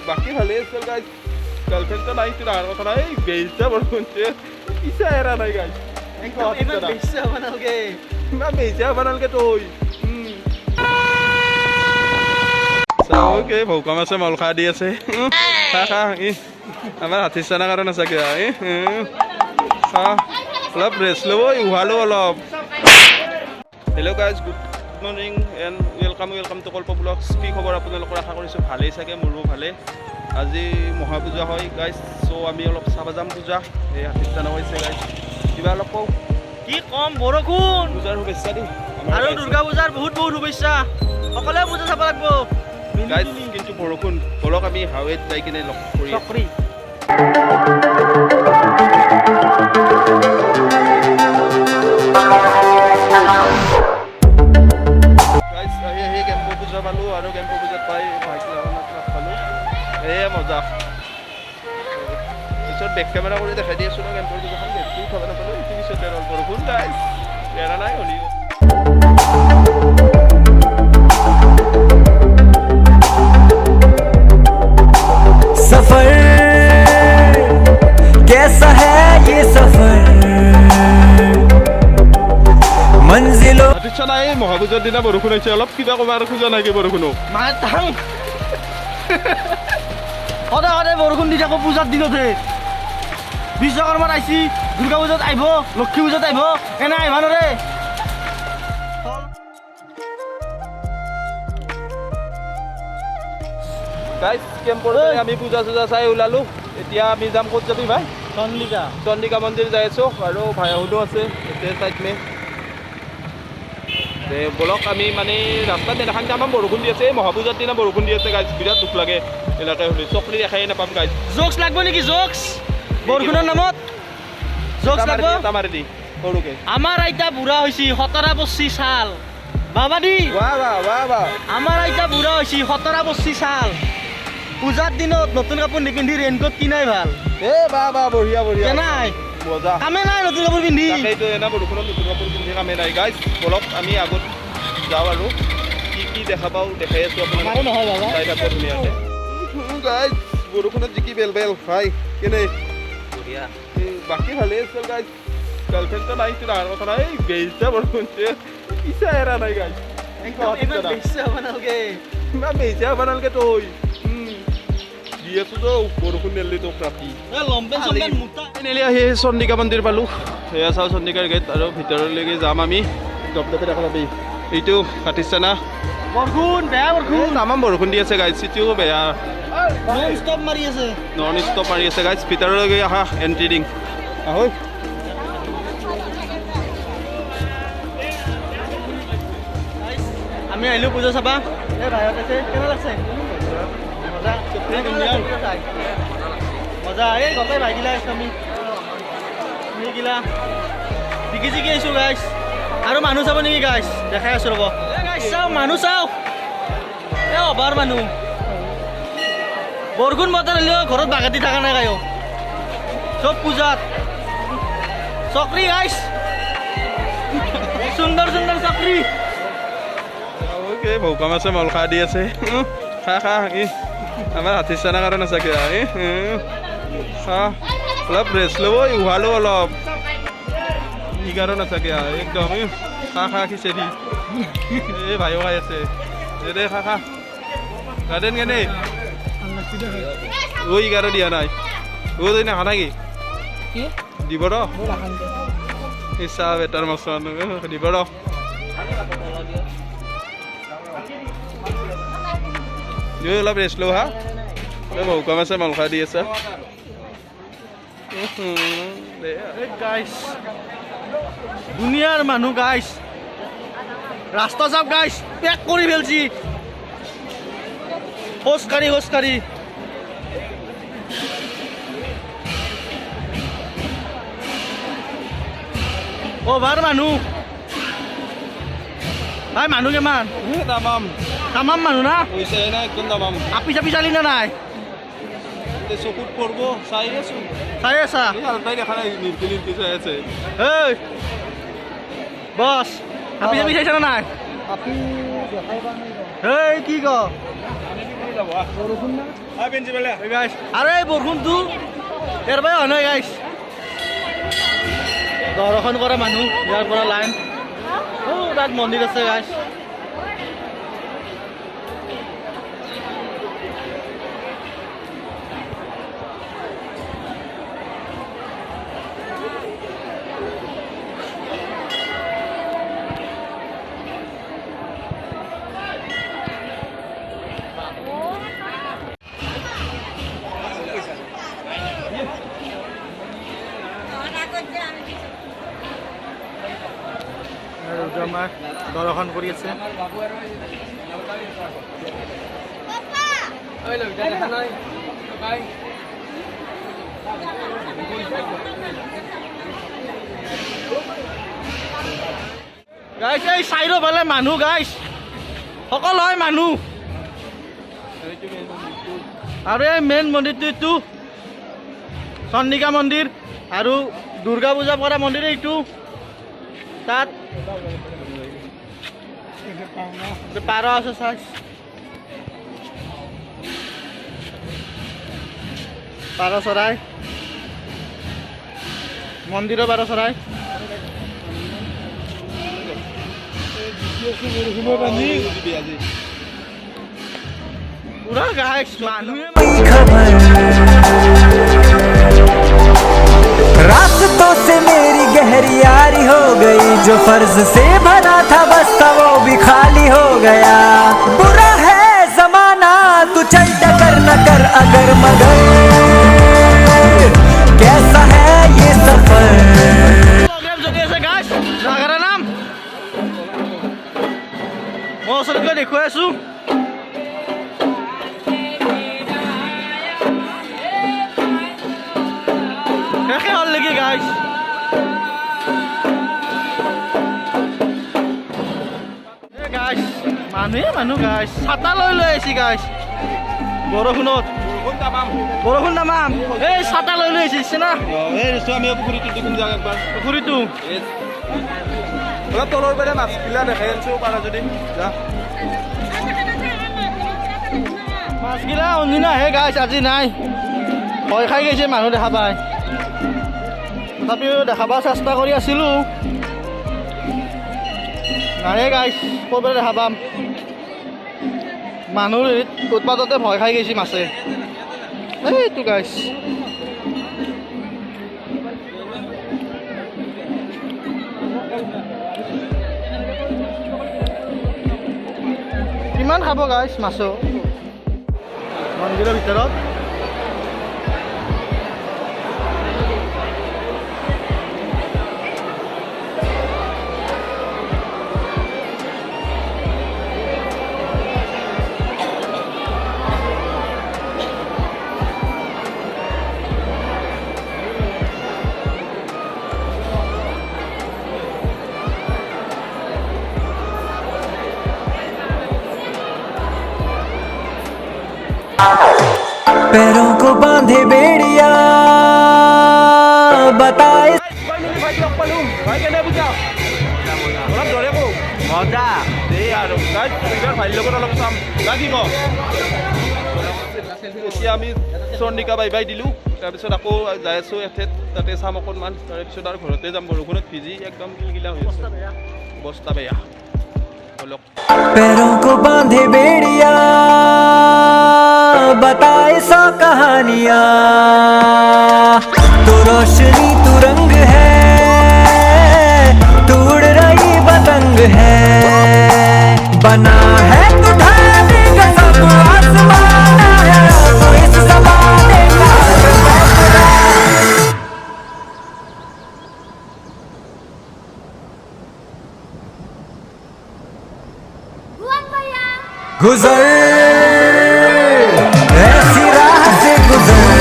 বাকি ভালে আছে গাইস গার্লফ্রেন্ড তো নাই তো আর কথা নাই বেইজা বলছে কিসা এরা নাই গাইস একদম এবার বেইজা বানালগে না বেইজা বানালগে তো ওই ওকে ভৌকাম আছে মল খা দি আছে খা আমাৰ হাতীৰ চানা কাৰণ আছে কিয় খা অলপ ৰেষ্ট ল'ব উহালো অলপ hello' guys good morning and welcome to কল্প ব্লগছ কি খবৰ আপোনালোকৰ আশা কৰিছোঁ ভালেই চাগে মোৰো ভালে আজি মহাপূজা হয় গাইজ চ' আমি অলপ চাব যাম পূজা এই হাতীৰ চানা হৈছে গাইজ কিবা অলপ কওঁ কি কম বৰষুণ পূজাৰ শুভেচ্ছা দি আৰু দুৰ্গা পূজাৰ বহুত শুভেচ্ছা সকলোৱে পূজা চাব লাগিব গাইজ কিন্তু বৰষুণ বলক আমি হাৱেত যাই কিনে লগ কৰি চকৰি গাইজ আহি কেম্প পূজা পালোঁ আৰু কেম্প পূজাত পাই ভাইটিহঁতক পালোঁ এয়ে মজা পিছত বেক কেমেৰা কৰি দেখাই দি আছোঁ ন কেম্পৰ পূজাখন বেগটোও খাব নাপালোঁ ইটো পিছত বৰষুণ গাইজ এৰা নাই হ'লেও सफर कैसा है ये सफर मंजिलों আতিছা নাই মহাপূজাৰ দিনা বৰষুণ হৈছে অলপ কিবা ক'ব আৰু খোজা নাই কি বৰষুণো মানে তাং সদায় বৰষুণ দি থাকো পূজাৰ দিনতে বিশ্বকৰ্মাত আহিছি দুৰ্গা পূজাত আহিব লক্ষ্মী পূজাত আহিব এনে আহিবা নৰে গাইজ কেম্পৰ আমি পূজা চূজা চাই ওলালোঁ এতিয়া আমি যাম ক'ত যাবি ভাই চন্দিকা মন্দিৰ যাই আছোঁ আৰু ভাইহঁতো আছে এতিয়া চাইড মে বলক আমি মানে ৰাস্তাত নেদেখান আমাৰ বৰষুণ দি আছে মহাপূজাৰ দিনা বৰষুণ দি আছে গাইজ বিৰাট দুখ লাগে এনেকৈ হ'লে চকৰি দেখাই নাপাম গাইজ জোক্স লাগব নেকি জোক্স বৰষুণৰ নামত জোক্স লাগব তামাৰে দি সৰুকে আমাৰ আইতা বুঢ়া হৈছি 17 বছৰ চাল বাবা দি বাহ আমাৰ আইতা বুঢ়া হৈছি 17 বছৰ চাল পূজাৰ দিনত নতুন কাপোৰ নিপিন্ধি ৰেইনকোট কিনাই ভাল বাহ বঢ়িয়া নাই মজা কামে নাই নতুন কাপোৰ পিন্ধি তাকেইতো এনে বৰষুণত নতুন কাপোৰ পিন্ধি কামে নাই গাইজ বলক আমি আগত যাওঁ আৰু কি দেখা পাওঁ দেখাই আছোঁ আপোনাক নহয় বাবা চাই থাকোঁ ধুনীয়াকৈ গাইজ বৰষুণত জিকি বেল ভাই কেনে বাকী ভালে আছে গাইজ গাৰ্লফ্ৰেণ্ড তো নাই তো ডাঙৰ কথা নাই বেইজা বৰষুণ কিসা এৰা নাই গাইজ এবার বেইজা বানালগে না বেইজা বানালগে তো ওই দি আছোঁ তো বৰষুণ নেলি তোক ৰাতি লম্পেন মুটা ফাইনেলি আহি চন্দিকা মন্দিৰ পালোঁ সেয়া চাওঁ চন্দিকাৰ গেট আৰু ভিতৰলৈকে যাম আমি দপদপে দেখা পাবি এইটো হাতীৰ চানা বৰষুণ বেয়া বৰষুণ তামাম বৰষুণ দি আছে গাইজ চিটিও বেয়া নন ষ্টপ মাৰি আছে নন ষ্টপ মাৰি আছে গাইজ ভিতৰলৈকে আহা এণ্ট্ৰি দিং আহৈ আমি আহিলোঁ পূজা চাবা এই ভাইহঁত আছে কেনে লাগছে মজা এই গোটেই ভাইগিলা আছে আমি সেইগিলা শিকি আহিছোঁ গাইছ আৰু মানুহ চাব নেকি গাইছ দেখাই আছোঁ ৰ'ব গাইছ চাওঁ মানুহ চাওঁ এই অভাৰ মানুহ বৰষুণ বতৰ হ'লেও ঘৰত বাগাতি থকা নাই গায়ো চব পূজাত চকৰি গাইছ সুন্দৰ চকৰি ভৌকাম আছে মল খা দি আছে খা আমাৰ হাতীৰ চানা কাৰণ আছে কিয় খা অলপ ৰেষ্ট ল'ব উহালো অলপ ই কাৰণ আছে কিয় একদম খা খিচেৰি এই ভাইও খাই আছে দে খা গাৰ্ডেন কেনে ঐ ইগাৰো দিয়া নাই তই নাখা নেকি দিব ৰ ইচ্ছা বেটাৰ মাছ দিব ৰ অলপ ৰেষ্ট লওঁ হা ভৌকাম আছে মল খা দি আছে গাইছ দুনিয়াৰ মানুহ গাইছ ৰাস্তা চাপ গাইছ পেক কৰি ফেলছি খোজকাঢ়ি অভাৰ মানুহ ভাই মানুহ কিমান তামাম মানুহ না হৈছে না একদম তামাম আপি চাপি চালি না নাই চকুত পৰব চাই আছোঁ চাই আছা তাই দেখা নাই নিৰ্কি চাই আছে বছ আপি চাপি চাইছা না নাই আপি এই কি ক গাইছ আৰু এই বৰষুণটো ইয়াৰ পৰাই অহা নাই গাইছ দৰ্শন কৰা মানুহ ইয়াৰ পৰা লাইন তাত মন্দিৰ আছে গাইছ আমাৰ দৰ্শন কৰি আছে গাইছ এই চাইডৰ ফালে মানুহ গাইছ সকলো হয় মানুহ আৰু এই মেইন মন্দিৰটো এইটো চন্দিকা মন্দিৰ আৰু দুৰ্গা পূজা কৰা মন্দিৰ এইটো তাত পাৰ আছে চাই পাৰ চৰাই মন্দিৰৰ পাৰ চৰাই পুৰা গাইছ মানুহে खबर रास्तों से मेरी गहरी यारी हो गई जो फर्ज से भरा था बस्ता वो भी खाली हो गया बुरा है जमाना तू चल टकर न कर अगर मगर कैसा है ये सफर প্ৰগ্ৰেম চলি আছে গাইছ জাগাৰ নাম মই ওচৰত গৈ দেখুৱাই আছো শেষে হ'ল নেকি গাইছ গাইছ মানুহে মানুহ গাইছ ছাতা লৈ আহিছে গাইছ বৰষুণত বৰষুণ তামাম এই ছাতা লৈ আহিছে না আমি পুখুৰীটো দেখোন যাওঁ একবাৰ পুখুৰীটো অলপ তলৰ পেলাই মাছবিলাক দেখাই আনিছো পাৰা যদি যা মাছগিলা অন্যদিনা আহে গাইছ আজি নাই ভয় খাই গৈছে মানুহ দেখা পায় তথাপিও দেখাব চেষ্টা কৰি আছিলোঁ নাহে গাইছ ক'ৰবাত দেখা পাম মানুহৰ উৎপাততে ভয় খাই গৈছে মাছে এইটো গাইছ কিমান খাব গাইছ মাছো মন্দিৰৰ ভিতৰত पैरों को बांधे बेड़िया बताए মজা দেই আৰু ভাইৰ লগত অলপ চাম লাগিব এতিয়া আমি চন্দিকা বাই বাই দিলোঁ তাৰপিছত আকৌ যাই আছোঁ এঠেত তাতে চাম অকণমান তাৰপিছত আৰু ঘৰতে যাম বৰষুণত ভিজি একদম কিলকিলা হৈ আছে অৱস্থা বেয়া অলপ पैरों को बांधे बेड़िया बताए सौ कहानियां तू रोशनी तू रंग है तू उड़ रही पतंग है बना है तू ढाले का सब आसमान है तो इस ज़माने का गुजर ऐसी राह से गुजर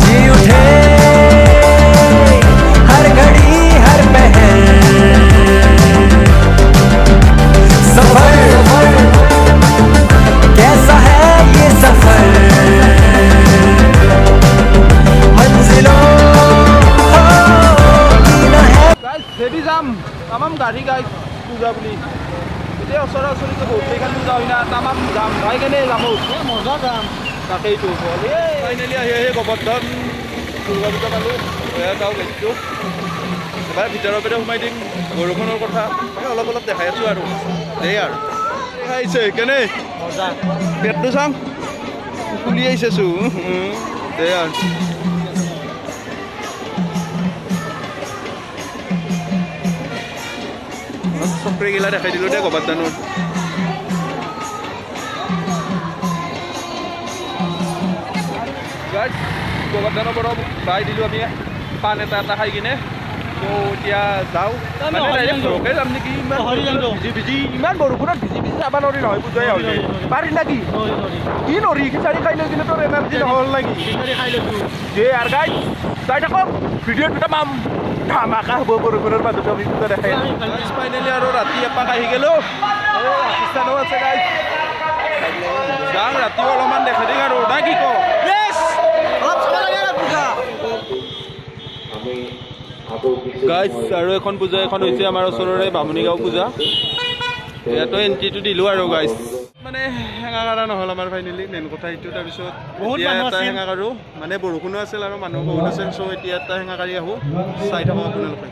जी उठे हर घड़ी हर पहर सफर कैसा है ये सफर मंजिलों की न है গাইজ হেভি যাম তামাম গাড়ী গাইজ পূজা বুলি এতিয়া ওচৰা ওচৰিতে বহুত সেইকাৰণে পূজা হয় না তামাম যাম ভাই কেনে যাম মজা যাম তাকেইতো ফাইনেলি আহি আহি গোবৰ্ধন দুৰ্গা পূজা পালোঁ গাঁও গৈছোঁ এবাৰ ভিতৰৰ পৰা সোমাই দিম বৰষুণৰ কথা অলপ অলপ দেখাই আছোঁ আৰু দেই আৰু আহিছে কেনে মজা পেটটো চাম খুলি আহিছেছো দে আৰু চকৰিগিলা দেখাই দিলোঁ দে গোবৰ্ধনৰ গোবৰ্ধনৰ পৰা বাই দিলোঁ আমি পাণ এটা খাই কিনে তো এতিয়া যাওঁ মানে ডাইৰেক্ট ঘৰকে যাম নেকি ভিজি ইমান বৰষুণত ভিজি যাব নোৱাৰি নহয় পূজাই হ'লে পাৰি নেকি কি নৰি খিচাৰি খাই লৈ কিনে তোৰ এনাৰ্জি নহ'ল নেকি যে আৰু গাই যাই থাকক ভিডিঅ'ত দুটা পাম ধামাকা হ'ব বৰষুণৰ মাজতে আমি পূজা দেখাই ফাইনেলি আৰু ৰাতি এপাক আহি গ'লোঁ পাকিস্তানো আছে গাই যাম ৰাতিও অলপমান দেখাই দিম আৰু না কি কওঁ গাইজ আৰু এখন পূজা এখন হৈছে আমাৰ ওচৰৰে বামুণীগাঁও পূজা ইয়াতো এণ্ট্ৰিটো দিলোঁ আৰু গাইজ মানে হেঙা কাৰা নহ'ল আমাৰ ফাইনেলি মেইন কথা এইটো তাৰপিছত এতিয়া এটা হেঙা কাৰো মানে বৰষুণো আছিল আৰু মানুহ বহুত আছিল চ' এতিয়া এটা হেঙা কাৰি আহোঁ চাই থাকক আপোনালোকে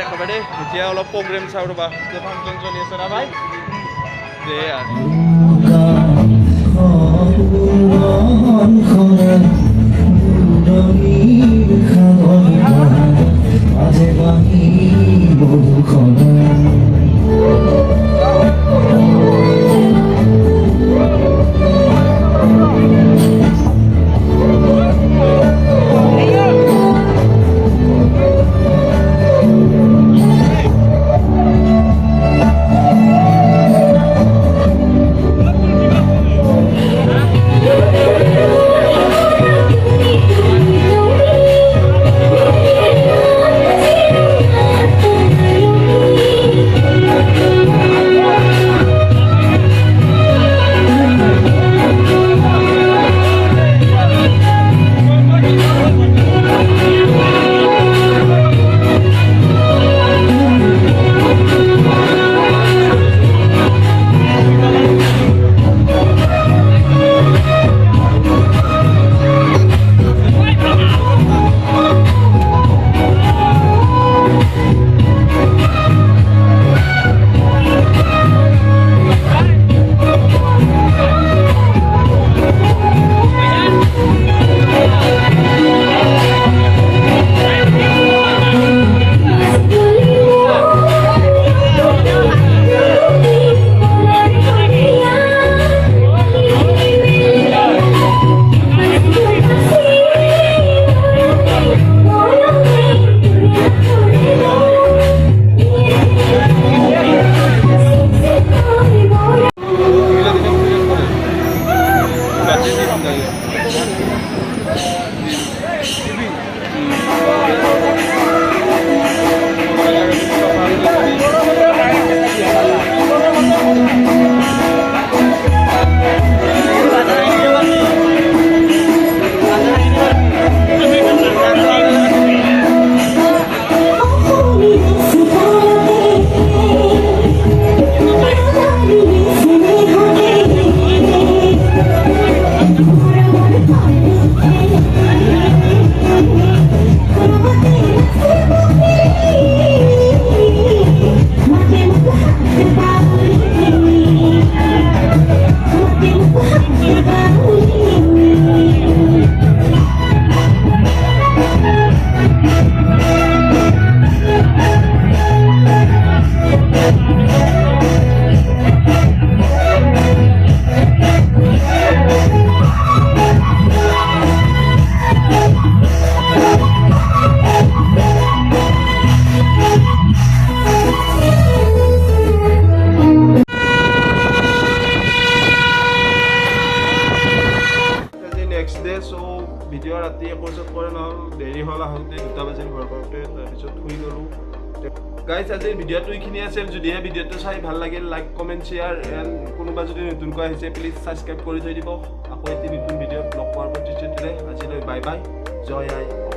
একেবাৰে এতিয়া অলপ প্ৰগ্ৰেম চাওঁ ৰ'বা ফাংচন চলি আছে না ভাই দে নেক্সট ডে চ' ভিডিঅ' ৰাতি 1 বজাত কৰে নহ'ল দেৰি হ'ল আহোঁতে 2 বাজিল ঘৰ পাওঁতে তাৰপিছত শুই গ'লোঁ গাইজ আজিৰ ভিডিঅ'টো এইখিনি আছিল যদিহে ভিডিঅ'টো চাই ভাল লাগিল লাইক কমেণ্ট শ্বেয়াৰ এণ্ড কোনোবা যদি নতুনকৈ আহিছে প্লিজ ছাবস্ক্ৰাইব কৰি থৈ দিব আকৌ এটি নতুন ভিডিঅ'ত লগ পোৱাৰ প্ৰতিশ্ৰুতিৰে আজিলৈ বাই বাই জয় আই